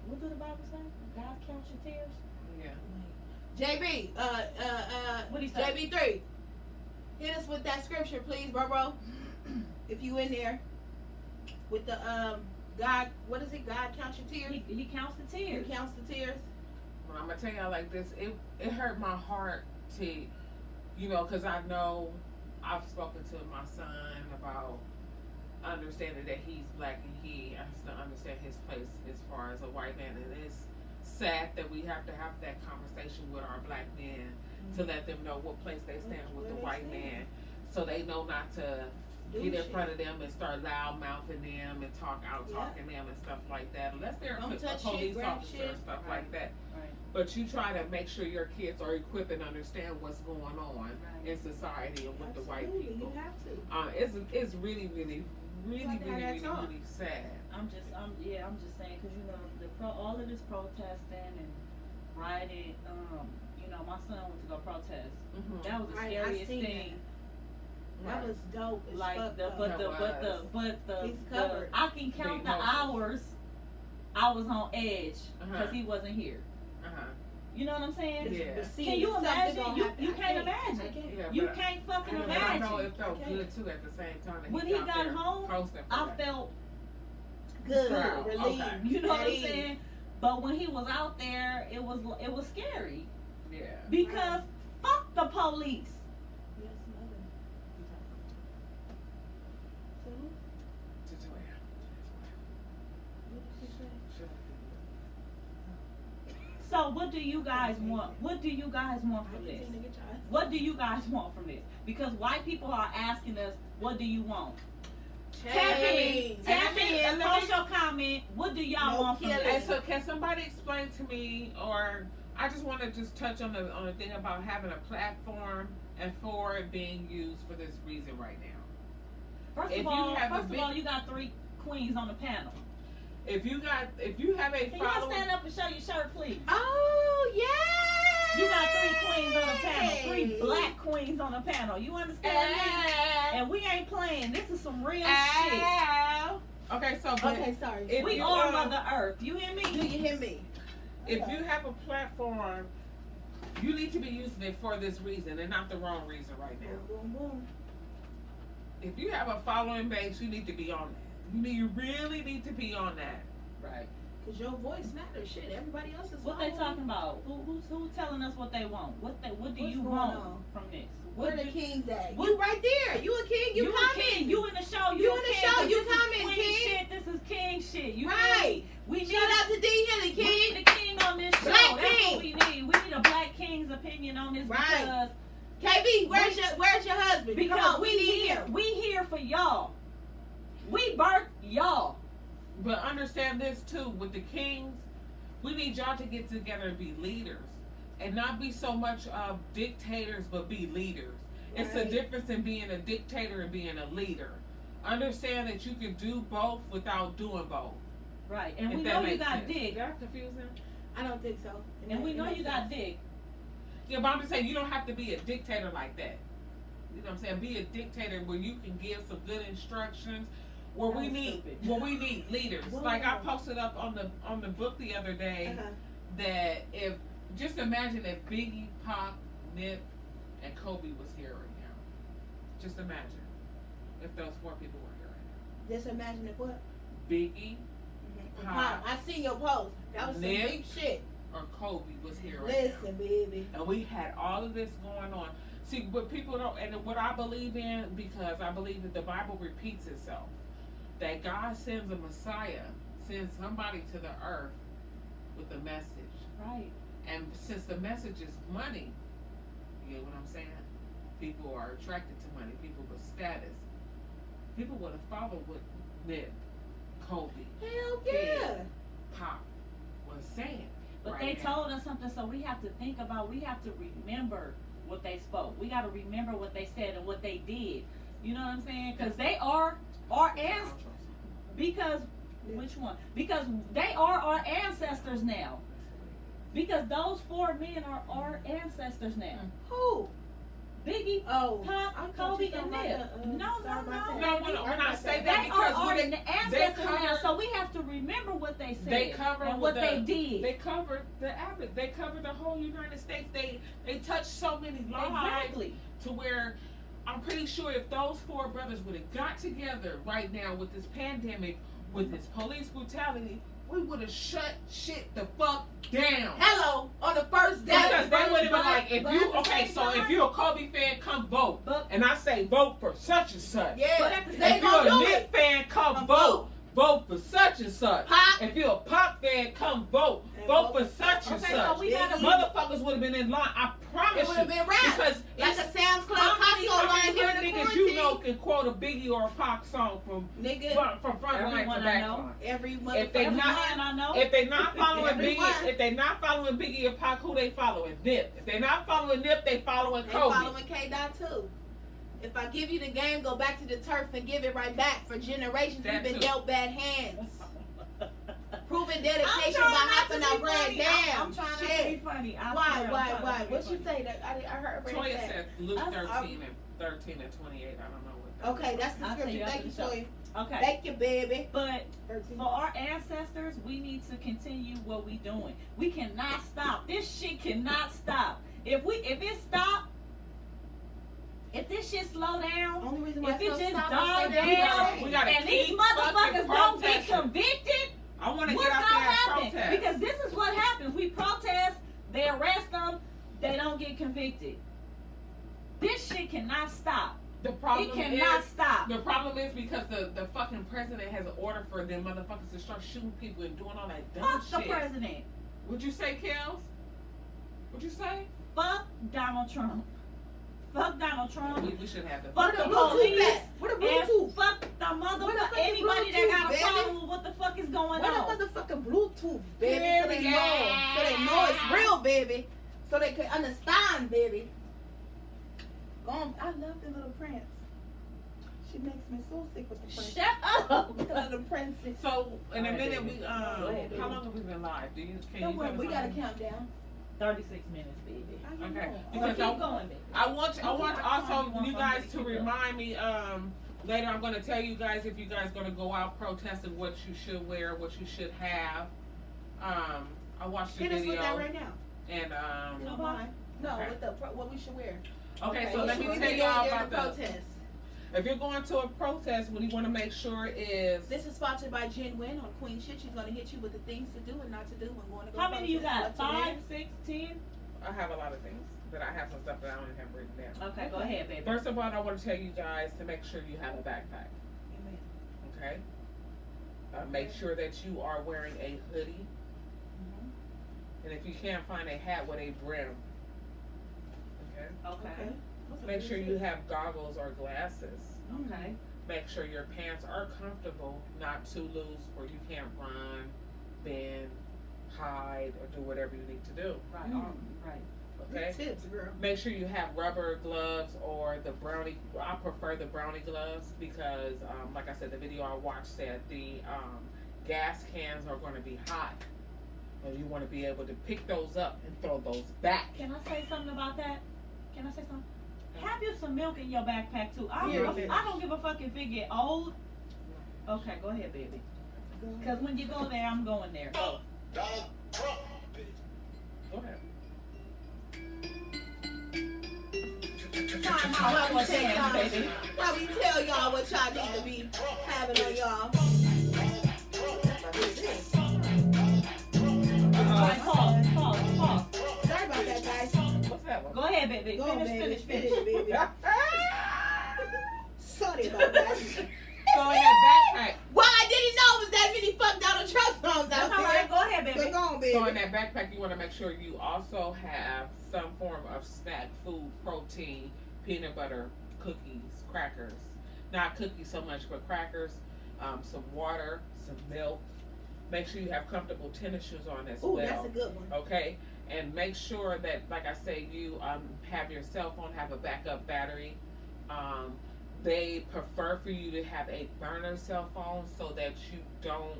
B: what did the Bible say? God counts your tears.
G: Yeah.
A: JB,
B: What'd he say?
A: JB3, hit us with that scripture, please, bro. If you in there with the God, what is it? God counts your tears.
B: He counts the
A: He
B: tears.
A: counts the tears.
G: Well, I'm gonna tell y'all like this. It hurt my heart to, you know, because I know I've spoken to my son about understanding that he's black and he has to understand his place as far as a white man. And it's sad that we have to have that conversation with our black men to let them know what place they stand with the
A: Where they
G: white
A: stand.
G: man, so they know not to
A: Do
G: get in
A: shit.
G: front of them and start loud mouthing them and talking them and stuff like that. Unless they're
A: Don't
G: a
A: touch shit,
G: police
A: grab
G: officer
A: shit.
G: and stuff
B: Right.
G: like that.
B: Right.
G: But you try to make sure your kids are equipped and understand what's going on
B: Right.
G: in society and with the white
A: Absolutely,
G: people.
A: You have to.
G: It's really, really, really,
A: Like
G: really,
A: that
G: really,
A: talk.
G: really sad.
B: I'm just saying, cause you know, all of this protesting and rioting. You know, my son went to go protest.
G: Mhm.
B: That was the
A: I
B: scariest
A: seen
B: thing.
A: That
G: Right.
A: was dope. As
B: Like
A: fuck,
B: the
A: though.
B: but the
A: He's covered.
B: I can count the
G: emotions.
B: hours I was on edge because
G: Uh-huh.
B: he wasn't here.
G: Uh-huh.
B: You know what I'm saying?
G: Yeah.
A: But see,
B: Can you
A: something
B: imagine?
A: gonna
B: You
A: happen.
B: you
A: I
B: can't
A: I
B: imagine.
A: can't.
G: Yeah,
B: You
G: but
B: can't fucking
G: but I know
B: imagine.
G: it felt
A: Okay.
G: good too at the same time. That
B: When
G: he's
B: he
G: out
B: got
G: there
B: home,
G: posting for
B: I
G: that.
B: felt
A: good,
G: Girl,
A: relieved.
G: okay.
B: You know what
A: at
B: I'm
A: ease.
B: saying? But when he was out there, it was scary
G: Yeah.
B: because fuck the police.
A: Yes, mother. So, what did she say?
B: So what do you guys want? What do you guys want from this?
A: Continue to get your-
B: What do you guys want from this? Because white people are asking us, what do you want? Tap in,
A: Change.
G: And let me-
B: post your comment. What do y'all
A: No
B: want from
A: killing.
G: And
B: this?
G: so, can somebody explain to me, or I just want to just touch on the thing about having a platform and for it being used for this reason right now.
B: First
G: if
B: of
G: you
B: all,
G: have a big-
B: you got 3 queens on the panel.
G: If you have a
B: Can y'all
G: following,
B: stand up and show your shirt, please?
A: Oh, yeah.
B: You got 3 queens on the panel. 3 black queens on the panel. You understand me? And we ain't playing. This is some real shit.
G: Okay, so but
A: Okay, sorry.
G: If
B: We
G: you,
B: are Mother Earth. You hear
A: Do
B: me?
A: you hear me?
G: if you have a platform, you need to be using it for this reason and not the wrong reason right now.
A: Boom, boom, boom.
G: If you have a following base, you need to be on that. You really need to be on that.
B: Right.
A: Cause your voice matters. Shit, everybody else is.
B: What they
A: following.
B: talking about? Who's telling us what they want? What do
A: What's
B: you
A: going
B: want
A: on?
B: from this?
A: Where
B: What
A: the
B: do-
A: kings at?
B: what-
A: You right there. You a king. You
B: a
A: comment.
B: king. You in the show.
A: You
B: a
A: in the
B: king,
A: show,
B: 'cause
A: you
B: this is
A: comment,
B: queen
A: king.
B: shit. This is king shit. You
A: Right.
B: feel me? We need
A: Shout out to D Hilly,
B: we
A: king.
B: need a king on this show.
A: Black
B: That's
A: king.
B: what we need. We need a black king's opinion on this
A: Right. KB, where's your husband?
B: because
A: Come on, we
B: we
A: need
B: here.
A: him.
B: We here for y'all. We birthed y'all.
G: But understand this too, with the kings, we need y'all to get together and be leaders. And not be so much dictators, but be leaders. It's a
A: Right.
G: difference in being a dictator and being a leader. Understand that you can do both without doing both.
B: Right. And
G: If
B: we
G: that
B: know you
G: makes
B: got
G: sense.
B: dick.
G: Is that confusing?
A: I don't think so.
B: And we
A: It
B: know
A: makes
B: you got
A: sense.
B: dick.
G: Yeah, but I'm just saying you don't have to be a dictator like that. You know what I'm saying? Be a dictator where you can give some good instructions. Where we
B: That was
G: need
B: stupid.
G: leaders.
A: Whoa.
G: Like I posted up on the book the other day.
A: Uh-huh.
G: That if just imagine if Biggie, Pac, Nip, and Kobe was here right now. Just imagine if those 4 people were here right
A: Just imagine if what?
G: now. Biggie
A: Pop, I seen your post. That was some
G: Nip.
A: deep shit.
G: or Kobe was here right now.
A: Listen, baby.
G: And we had all of this going on. See, what people don't, and what I believe in, because I believe that the Bible repeats itself, that God sends a Messiah, sends somebody to the earth with a message.
B: Right.
G: And since the message is money, you get what I'm saying? People are attracted to money, people with status. People would have followed what Nip, Kobe,
A: Hell yeah.
G: Pop was saying.
B: But
G: right
B: they
G: now.
B: told us something, so we have to think about, we have to remember what they spoke. We got to remember what they said and what they did. You know what I'm saying? Because they are our ancestors. Because, which one? Because they are our ancestors now. Because those 4 men are our ancestors now.
A: Who?
B: Biggie,
A: Oh.
B: Pop,
A: I thought
B: Kobe,
A: you
B: and
A: talking
B: Nip.
A: about the,
B: No.
G: No, when I say
B: They
G: that,
B: are
G: because
B: our
G: when
B: ancestors now,
G: cover-
B: so we have to remember what they said
G: they cover
B: and what
G: the-
B: they did.
G: They covered the average. They covered the whole United States. They touched so many lives
B: Exactly.
G: to where I'm pretty sure if those 4 brothers would have got together right now with this pandemic, with this police brutality, we would have shut shit the fuck down.
A: Hello, on the first day.
G: Because they would have been
B: but-
G: like, if
B: but
G: you
B: at the
G: okay,
B: same
G: so if
B: time-
G: you're a Kobe fan, come vote.
B: But
G: And I say vote for such and such.
A: Yeah.
B: But at the
A: they
G: If you're a
A: gonna do
G: Nip
A: it.
G: fan, come
A: Come
G: vote. Vote for such and such.
A: Pop.
G: If you're a Pop fan, come vote.
A: And
G: Vote
A: vote
G: for such and
B: okay,
G: such.
B: so we gotta
G: Motherfuckers would have been in line. I promise
A: It would have
G: you.
A: been rap.
G: Because
A: Like
G: it's-
A: a Sam's Club
G: how many
A: Costco line during the
G: niggas
A: quarantine.
G: you know can quote a Biggie or a Pac song from
A: Nigga,
G: front line
B: Everyone
G: to
B: I
G: back
B: know.
G: line?
A: every
G: If they
A: motherfucking
G: not-
A: line.
B: I know.
G: If they not following
A: Everyone.
G: Biggie, if they not following Biggie or Pac, who they following? Nip. If they not following Nip, they following
A: They
G: Kobe.
A: following K Dot too. If I give you the game, go back to the turf and give it right back. For generations,
G: That
A: we've been
G: too.
A: dealt bad hands. Proven
B: I'm
A: dedication by
B: trying not
A: hopping
B: to
A: out
B: be
A: red
B: funny.
A: damn.
B: I'm trying not to
A: Shit.
B: be funny. I
A: Why?
B: swear, I'm
A: Why?
B: trying
A: Why?
B: not to be
A: What you
B: funny.
A: say? That I heard Red
G: Toya
A: say.
G: said Luke
B: I'm-
G: 13 and 28. I don't know what that
A: Okay,
G: was.
A: that's the
B: I'll tell
A: scripture.
B: you
A: Thank
B: after
A: you,
B: the show.
A: Toya.
B: Okay.
A: Thank you, baby.
B: But
A: 13.
B: for our ancestors, we need to continue what we doing. We cannot stop. This shit cannot stop. If it stop, if this shit slow down,
A: Only reason why
B: if it
A: it's
B: just
A: gonna
B: die
A: stop is
B: down,
G: We gotta
B: and these
G: keep
B: motherfuckers
G: fucking
B: don't get
G: protesting.
B: convicted,
G: I want to
B: what's
G: get out
B: gonna
G: there and
B: happen?
G: protest.
B: Because this is what happens. We protest, they arrest them, they don't get convicted. This shit cannot stop.
G: the problem
B: It cannot
G: is,
B: stop.
G: the problem is because the fucking president has an order for them motherfuckers to start shooting people and doing all that dumb
B: Fuck the
G: shit.
B: president.
G: What'd you say, Kels? What'd you say?
B: Fuck Donald Trump. Fuck Donald Trump.
G: We should have the
B: Fuck the
A: Bluetooth
B: police.
A: at? Where the
B: And
A: Bluetooth?
B: fuck the
A: Where the
B: motherfucker.
A: fucking
B: Anybody that got a
A: Bluetooth,
B: problem with what the fuck is going
A: Where
B: on.
A: the motherfucking Bluetooth, baby? So they know it's real, baby. So they can understand, baby. Go on. I love the little prince. She makes me so sick with the prince.
B: Shut up.
A: The little princess.
G: So in a
B: Alright,
G: minute
B: baby.
G: we
B: Go ahead, baby.
G: how long have we been live? Can
A: Don't
G: you
A: worry,
G: tell
A: we
G: us
A: got a
G: something?
A: countdown.
B: 36 minutes, baby.
A: I
G: Okay.
A: know.
B: So
G: Because
B: keep going, baby.
G: I want also you guys to
B: Keep going.
G: remind me later I'm gonna tell you guys if you guys gonna go out protesting what you should wear, what you should have. I watched the
A: Hit us with that
G: video
A: right now.
G: and
A: No, mine. No,
G: Okay.
A: with what we should wear.
G: okay, so
A: What
G: let
A: should
G: me
A: we
G: tell
A: be
G: y'all
A: doing
G: about
A: during
G: the
A: protest.
G: if you're going to a protest, what you want to make sure is
A: This is sponsored by Jen Wynn on Queen Shit. She's gonna hit you with the things to do and not to do when going to go
B: How many you got?
A: protest. What to wear.
B: 5, 6, 10?
G: I have a lot of things, but I have some stuff that I don't have written down.
B: Okay, go ahead, baby.
G: First of all, I want to tell you guys to make sure you have a backpack.
A: Amen.
G: Okay. Make sure that you are wearing a hoodie, and if you can't find a hat with a brim, okay.
B: Okay.
G: Make sure you have goggles or glasses.
B: Okay.
G: Make sure your pants are comfortable, not too loose where you can't run, bend, hide, or do whatever you need to do.
B: Right. Right.
G: Okay.
A: Good tips, girl.
G: Make sure you have rubber gloves or the brownie. I prefer the brownie gloves because, like I said, the video I watched said the gas cans are going to be hot, and you want to be able to pick those up and throw those back.
B: Can I say something about that? Can I say something? Have you some milk in your backpack too? I
A: Yeah.
B: don't give a fuck if it get old. Okay, go ahead, baby. Because when you go there, I'm going there.
G: Go ahead.
A: Time out while we tell y'all,
B: baby.
A: while we tell y'all what y'all need to be having on y'all.
B: Alright, pause.
A: Sorry about that, guys.
G: What's that one?
B: Go ahead, baby.
A: Go on,
B: Finish.
A: baby. Baby. Sorry about that.
G: So in that backpack,
A: Well, I didn't know it was that many fuck Donald Trump songs
B: That's
A: out
B: all right.
A: there.
B: Go ahead, baby.
A: But go on, baby.
G: so in that backpack, you want to make sure you also have some form of snack food, protein, peanut butter, cookies, crackers. Not cookies so much, but crackers, some water, some milk. Make sure you have comfortable tennis shoes on as
A: Ooh,
G: well.
A: that's a good one.
G: Okay, and make sure that, like I say, you have your cell phone have a backup battery. They prefer for you to have a burner cell phone so that you don't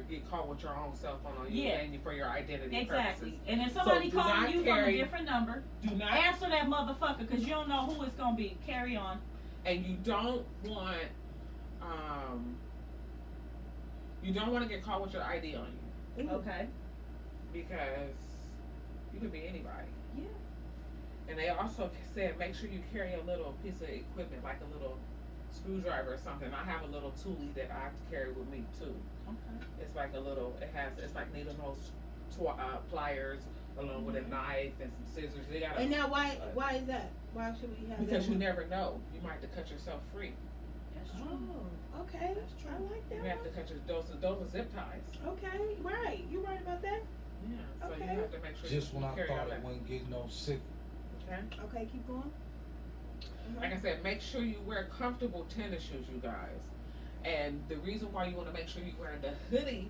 G: get caught with your own cell phone on you
B: Yeah.
G: and for your identity
B: Exactly.
G: purposes.
B: And if somebody
G: do
B: calling
G: not
B: you from
G: carry-
B: a different number,
G: Do not,
B: answer that motherfucker because you don't know who it's gonna be. Carry on.
G: and you don't want to get caught with your ID on you
B: Okay.
G: because you could be anybody.
B: Yeah.
G: And they also said make sure you carry a little piece of equipment like a little screwdriver or something. I have a little toolie that I have to carry with me too.
B: Okay.
G: It's like it's like needle nose pliers along with a knife and some scissors. They got
A: And now, why is that? Why should we have
G: because
A: that?
G: you never know. You might have to cut yourself free.
B: That's true.
A: Oh, okay.
B: That's true.
A: I like
G: You
A: that
G: have to cut your those are zip ties.
A: one. Okay, right. You right about that?
G: Yeah. So
A: Okay.
G: you have to make sure
E: Just
G: you
E: when I
G: carry all
E: thought
G: that.
E: it wasn't getting no sick.
G: Okay.
A: Okay, keep going.
G: Like I said, make sure you wear comfortable tennis shoes, you guys. And the reason why you want to make sure you wear the hoodie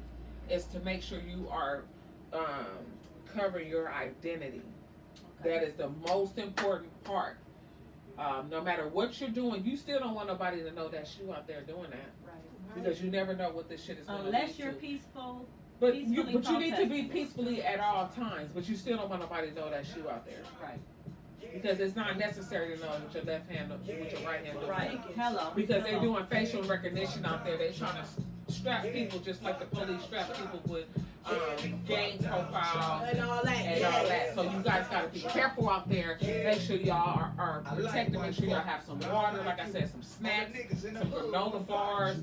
G: is to make sure you are covering your identity. That is the most important part. No matter what you're doing, you still don't want nobody to know that's you out there doing that
B: Right.
G: because you never know what this shit is going to
B: Unless
G: lead
B: you're
G: to.
B: peaceful.
G: But you
B: peacefully
G: need to be
B: protesting.
G: peacefully at all times. But you still don't want nobody to know that's you out there
B: Right.
G: because it's not necessary to know with your left hand, with your right hand. doing
B: Right.
G: it.
B: Hello.
G: Because they're
B: Hello.
G: doing facial recognition out there. They're trying to strap people just like the police strap people with gang profile
A: And all that.
G: and all that. So you guys gotta be careful out there. Make sure y'all are protected. Make sure y'all have some water, like I said, some snacks, some granola bars,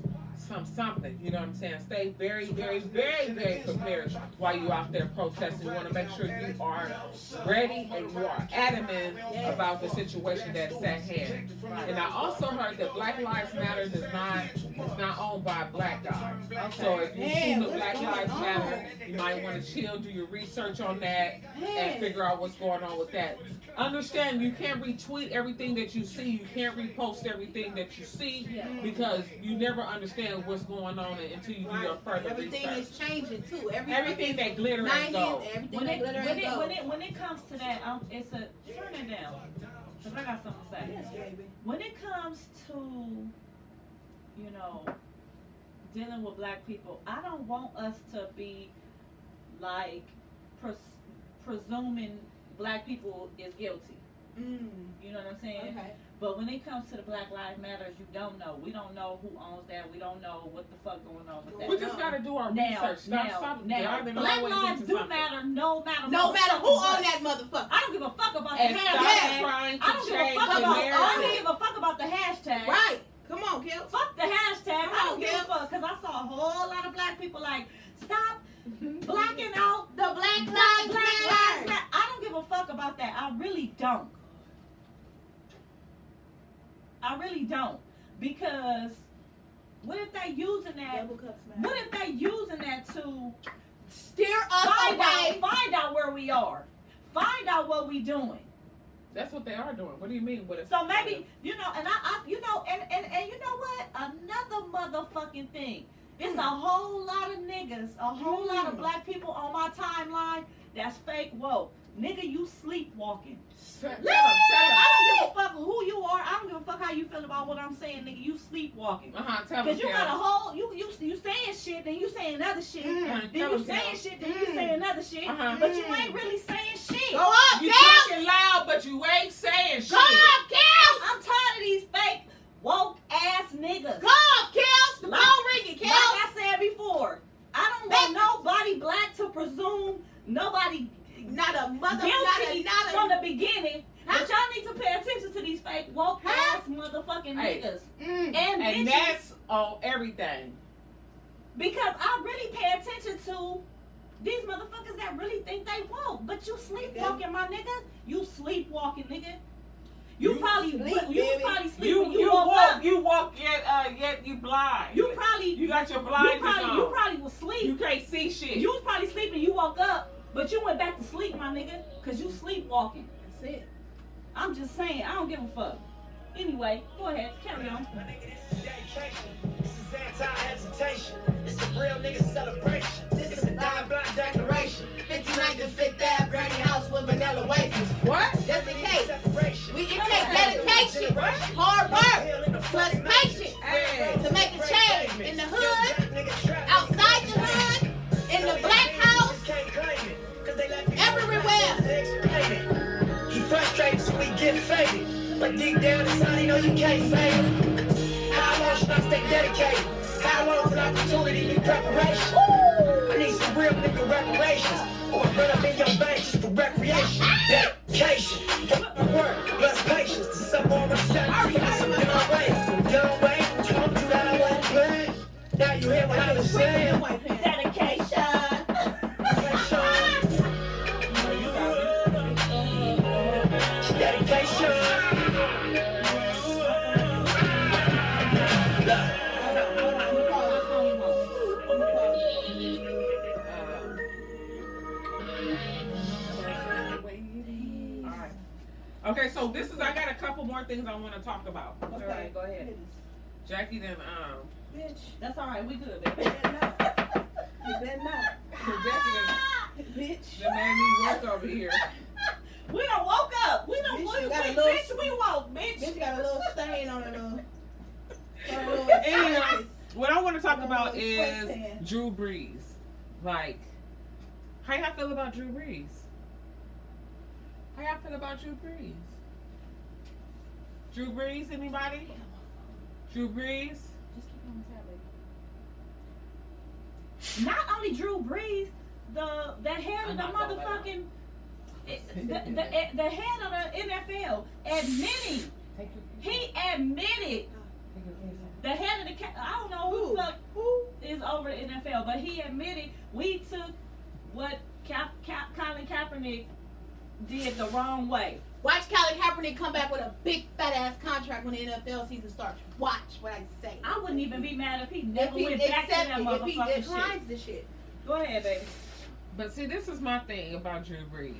G: something. You know what I'm saying? Stay very, very, very, very prepared while you out there protesting. You want to make sure you are ready and you are adamant about the situation that's at hand. And I also heard that Black Lives Matter is not owned by a black guy. So if you see the Black Lives Matter, you might want to chill, do your research on that, and figure out what's going on with that. Understand, you can't retweet everything that you see. You can't repost everything that you see because you never understand what's going on until you do your further
A: Everything
G: research.
A: is changing too.
G: Everything that glitter and gold.
A: Everything
B: When
A: that
B: it,
A: glitter
B: when,
A: and
B: it,
A: gold.
B: when it comes to that, it's a turn it down. Cause I got something to say.
A: Yes, baby.
B: When it comes to, dealing with black people, I don't want us to be like presuming black people is guilty. You know what I'm saying?
A: Okay.
B: But when it comes to the Black Lives Matters, you don't know. We don't know who owns that. We don't know what the fuck going on with that.
G: We just gotta do our research. Stop diving
B: Black
G: always
B: lives
G: into
B: do
G: something.
B: matter, no matter
A: who on that motherfucker.
B: I don't give a fuck about the
G: And stop
B: hashtag.
G: trying to
B: I don't give a
G: change
B: fuck
G: the
B: about. I don't
G: narrative.
B: give a fuck about the hashtag.
A: Right. Come on, Kel.
B: Fuck the hashtag.
A: Come
B: I
A: on,
B: don't give a
A: Gil.
B: fuck because I saw a whole lot of black people like stop blacking out
A: The Black
B: Black
A: Lives
B: Lives
A: Matter.
B: Matter. I don't give a fuck about that. I really don't. Because what if they using that?
A: Double cups, man.
B: What if they using that to
A: Steer us away.
B: find out where we are, find out what we doing?
G: That's what they are doing. What do you mean? What if,
B: So maybe and you know what? Another motherfucking thing. It's a whole lot of niggas, a whole lot of black people on my timeline that's fake woke. Nigga, you sleepwalking.
G: Tell them.
B: I don't give a fuck who you are. I don't give a fuck how you feel about what I'm saying, nigga. You sleepwalking.
G: Tell them.
B: Cause you got a whole you saying shit, then you saying other shit, then
G: Tell
B: you
G: them,
B: saying
G: Kel.
B: shit, then you saying other shit,
G: Uh-huh.
B: but you ain't really saying shit.
A: Go up,
G: You
A: Kel.
G: talking loud, but you ain't saying shit.
A: Go up, Kel.
B: I'm tired of these fake woke ass niggas.
A: Go up, Kel. The phone ringing,
B: Like
A: Kel.
B: I said before, I don't want nobody black to presume nobody
A: Not a mother.
B: guilty
A: Not
B: from
A: a.
B: the beginning. But y'all need to pay attention to these fake woke ass motherfucking
G: Hey.
B: niggas
A: Mm.
B: and
G: And
B: bitches.
G: that's on everything.
B: Because I really pay attention to these motherfuckers that really think they woke. But you sleepwalking, my nigga. You sleepwalking, nigga. You probably
A: sleep,
B: you
A: baby.
B: probably sleeping. You woke up.
G: You walk yet you blind.
B: You probably
G: You got your
B: you
G: blinders
B: probably
G: on.
B: was
G: You
B: asleep.
G: can't see shit.
B: You was probably sleeping. You woke up, but you went back to sleep, my nigga, cause you sleepwalking.
A: That's it.
B: I'm just saying. I don't give a fuck. Anyway, go ahead, carry on.
D: This is anti-hesitation. It's a real nigga celebration. This is a die-blind declaration.
A: 59 to 5th Ave, Granny House with vanilla wafers.
G: What?
A: Just in case.
D: Separation.
A: It takes dedication, hard work, plus patience to make a change in the hood, outside the hood, in the black house, everywhere.
D: He frustrated, so we get faded. But deep down inside, he know you can't fade him. How long should I stay dedicated? How long will opportunity be preparation? I need some real nigga reparations. Or run up in your bank just for recreation. Dedication, work, plus patience. To some more respect, some in my way. Young way, told you that I wasn't playing. Now you hear what I was saying.
B: Dedication.
G: Alright. Okay, so I got a couple more things I want to talk about.
B: Okay, go ahead.
G: Jackie then
A: Bitch,
B: That's all right. We good, baby.
A: you better not. You better not.
G: Jackie
A: Bitch.
G: then made me work over here.
B: We done woke up. We done
A: Bitch,
B: woke
A: you got a
B: up.
A: little-
B: Bitch, we woke, bitch.
A: Bitch got a little stain on her little.
G: Anyway, what I want to talk
A: No,
G: about
A: it's
G: is
A: sweatpants.
G: Drew Brees. Like, how y'all feel about Drew Brees? How y'all feel about Drew Brees? Drew Brees, anybody? Drew Brees?
B: Just keep on the tab, baby. Not only Drew Brees, the head of
G: I'm
B: the
G: not gonna let
B: motherfucking the head of the NFL admitting he admitted the head of the I don't know who the fuck is over the NFL, but he admitted we took what Colin Kaepernick did the wrong way.
A: Watch Colin Kaepernick come back with a big fat ass contract when the NFL season starts. Watch what I say.
B: I wouldn't even be mad if he never went back to that
A: if he
B: motherfucking
A: declines
B: shit.
A: the shit.
B: Go ahead, baby.
G: But see, this is my thing about Drew Brees.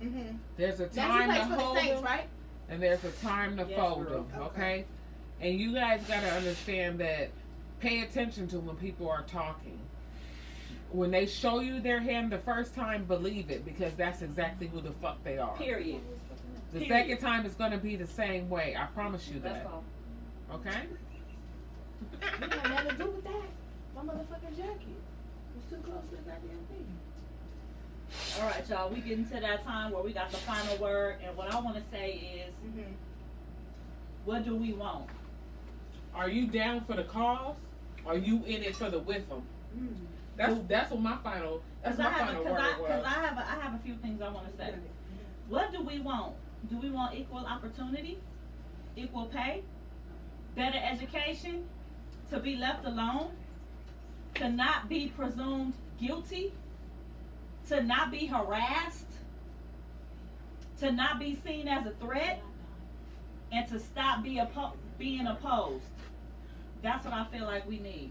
A: Mm-hmm.
G: There's a
A: Now he
G: time
A: plays
G: to
A: for the
G: hold
A: Saints,
G: him,
A: right?
G: and there's a time to
B: Yes,
G: fold
B: girl.
G: them.
A: Okay.
G: Okay, and you guys gotta understand that. Pay attention to when people are talking. When they show you their hand the first time, believe it, because that's exactly who the fuck they are.
B: Period.
G: The
B: Period.
G: second time it's gonna be the same way. I promise you
B: That's
G: that.
B: all.
G: Okay?
A: We got nothing to do with that. My motherfucking jacket was too close to the goddamn thing.
B: All right, y'all. We getting to that time where we got the final word, and what I want to say is,
A: Mm-hmm.
B: what do we want?
G: Are you down for the cause? Are you in it for the with them?
A: Mm.
G: That's what my final. That's
B: Because
G: my
B: I
G: final word was.
B: have a few things I want to say. What do we want? Do we want equal opportunity, equal pay, better education, to be left alone, to not be presumed guilty, to not be harassed, to not be seen as a threat, and to stop being opposed? That's what I feel like we need.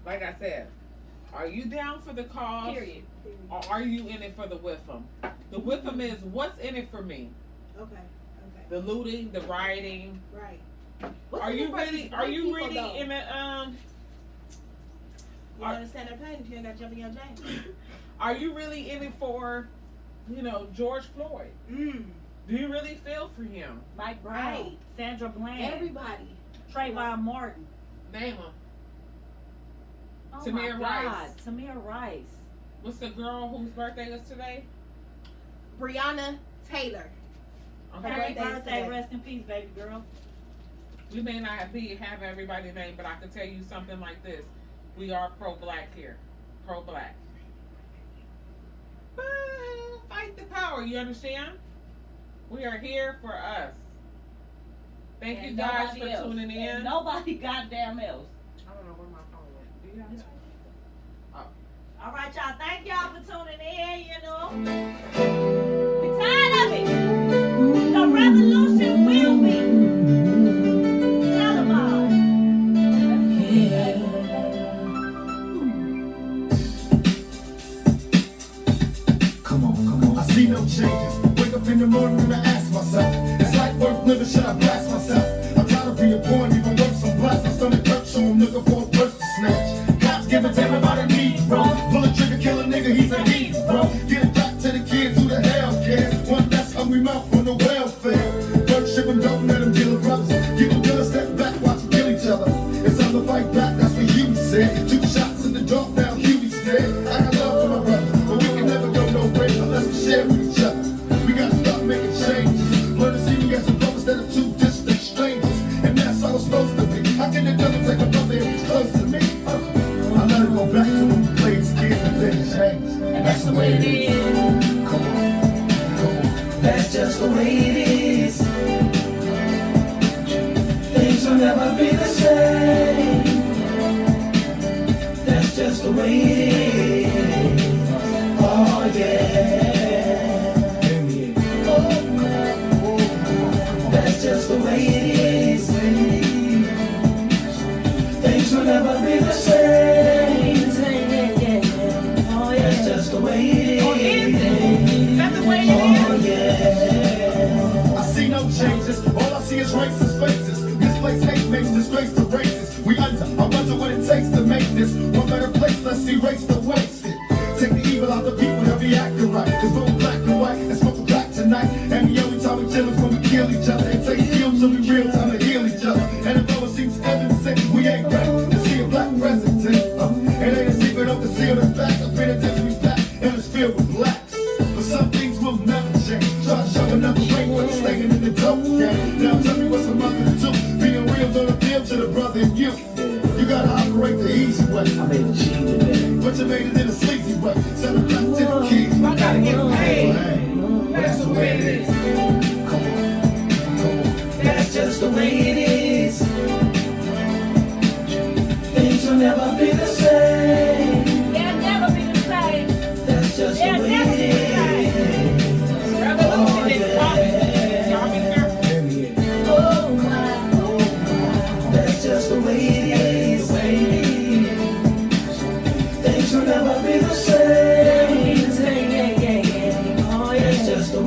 G: Like I said, are you down for the cause?
B: Period.
G: Or are you in it for the with them? The with them is what's in it for me.
A: Okay.
G: The looting, the rioting.
A: Right.
G: Are you really? Are you really in
A: it?
G: the
A: You understand their pain if you ain't got jumping your James.
G: Are you really in it for, George Floyd?
A: Mm.
G: Do you really feel for him?
B: Mike Brown,
A: Right.
B: Sandra Bland,
A: Everybody.
B: Trayvon Martin.
G: Name him.
B: Oh
G: Tamir
B: my God,
G: Rice.
B: Tamir Rice.
G: What's the girl whose birthday is today?
A: Breonna Taylor.
G: Okay.
B: Happy
A: birthday is
B: birthday,
A: today.
B: rest in peace, baby girl.
G: We may not have everybody's name, but I can tell you something like this. We are pro-black here. Pro-black. Fight the power, you understand? We are here for us. Thank you
B: And
G: guys
B: nobody
G: for
B: else.
G: tuning in.
B: And nobody goddamn else.
G: I don't know where my phone went. Do you have it?
B: All right, y'all. Thank y'all for tuning in. We tired of it. The revolution will be televised.
E: Come on. I see no changes. Wake up in the morning and I ask myself, is life worth living? Should I blast myself? I'm tired of being born, even worse, I'm blessed. My stomach hurts, so I'm looking for a purse to snatch. Cops giving to everybody need, bro. Pull a trigger, kill a nigga, he's a hero. Get it back to the kids who the hell cares. One less hungry mouth on the welfare. First ship them, don't let them kill the brothers. Keep them good, step back, watch them kill each other. It's time to fight back, that's what Huey said. 2 shots in the dark, now Huey's dead. I got love for my brother, but we can never go nowhere unless we share with each other. We gotta start making changes. Learn to see me as a brother instead of 2 distant strangers. And that's how it's supposed to be. How can the devil take a brother if he's close to me? I let it go back to when we played as kids and things changed.
B: And that's the way it is.
E: Come on.
H: That's just the way it is. Things will never be the same. That's just the way it is. Oh yeah. That's just the way it is. Things will never be the same. Oh yeah. That's just the way it is.
B: That's the way it is.
H: Oh yeah.
E: I see no changes, all I see is racist faces. Misplaced hate makes disgrace to races. We under, I wonder what it takes to make this one better place. Let's erase the wasted. Take the evil out the people, they'll be acting right. Cause vote black and white and smoke black tonight. And the only time we chill is when we kill each other. It takes skills so we real time to heal each other. And it always seems evident we ain't ready to see a black president. It ain't a secret, don't conceal the fact. I've been attention to back and it's filled with blacks. But some things will never change. Try to show another way, but it's staying in the dope game. Now tell me what's a mother to do. Being real don't appeal to the brother in you. You gotta operate the easy way.
H: I made a G today.
E: But you made it in the sleep.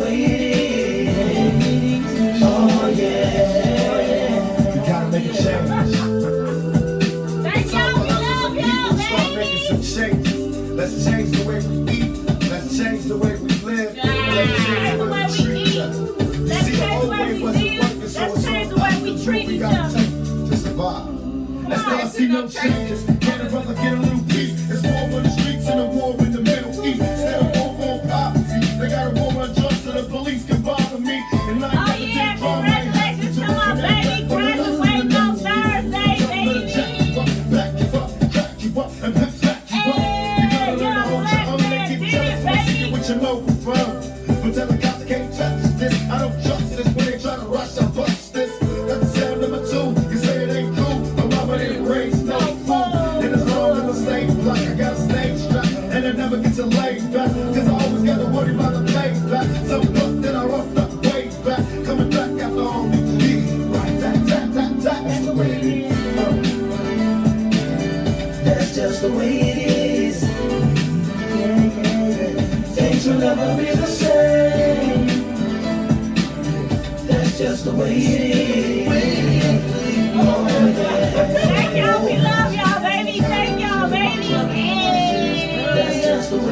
H: way it is. Oh yeah.
E: You gotta make a change.
A: Thank y'all. We love y'all,
E: Start
A: baby.
E: making some changes. Let's change the way we eat. Let's change the way we live. Let's change the way we treat each other.
A: Let's
E: See, the
A: change
E: old
A: the way
E: way
A: we
E: wasn't
A: live.
E: working, so
A: Let's
E: it's
A: change
E: all
A: the way
E: about
A: we
E: the
A: treat
E: road we
A: each
E: gotta
A: other.
E: take to survive. Let's
A: on.
E: not see no changes. Can a brother get a little peace? It's war on the streets and a war in the Middle East. Still a war on poverty. They got a war on drugs so the police can bother me. And I
A: Oh
E: never
A: yeah,
E: did wrong. I ain't
A: congratulations to my baby graduating on Thursday, baby.
E: Jack you up, back you up, crack you up, and pep back you up. You gotta learn to hold your own and keep jealous when I see you with your local firm. But tell the cops they can't touch this. I don't trust this when they try to rush, I bust this. That's the sound number 2. You say it ain't cool. My mama didn't raise no fool. And as long as I stay black, I got a stage strap. And I never get to lay back. Cause I always gotta worry about the payback. So look that I roughed up way back. Coming back after all the beat. Right, tap, tap, tap, tap. That's the way it is.
H: That's just the way it is. Yeah, yeah. Things will never be the same. That's just the way it is. Oh, yeah.
A: Thank y'all. We love y'all, baby. Thank y'all, baby.
H: That's just the way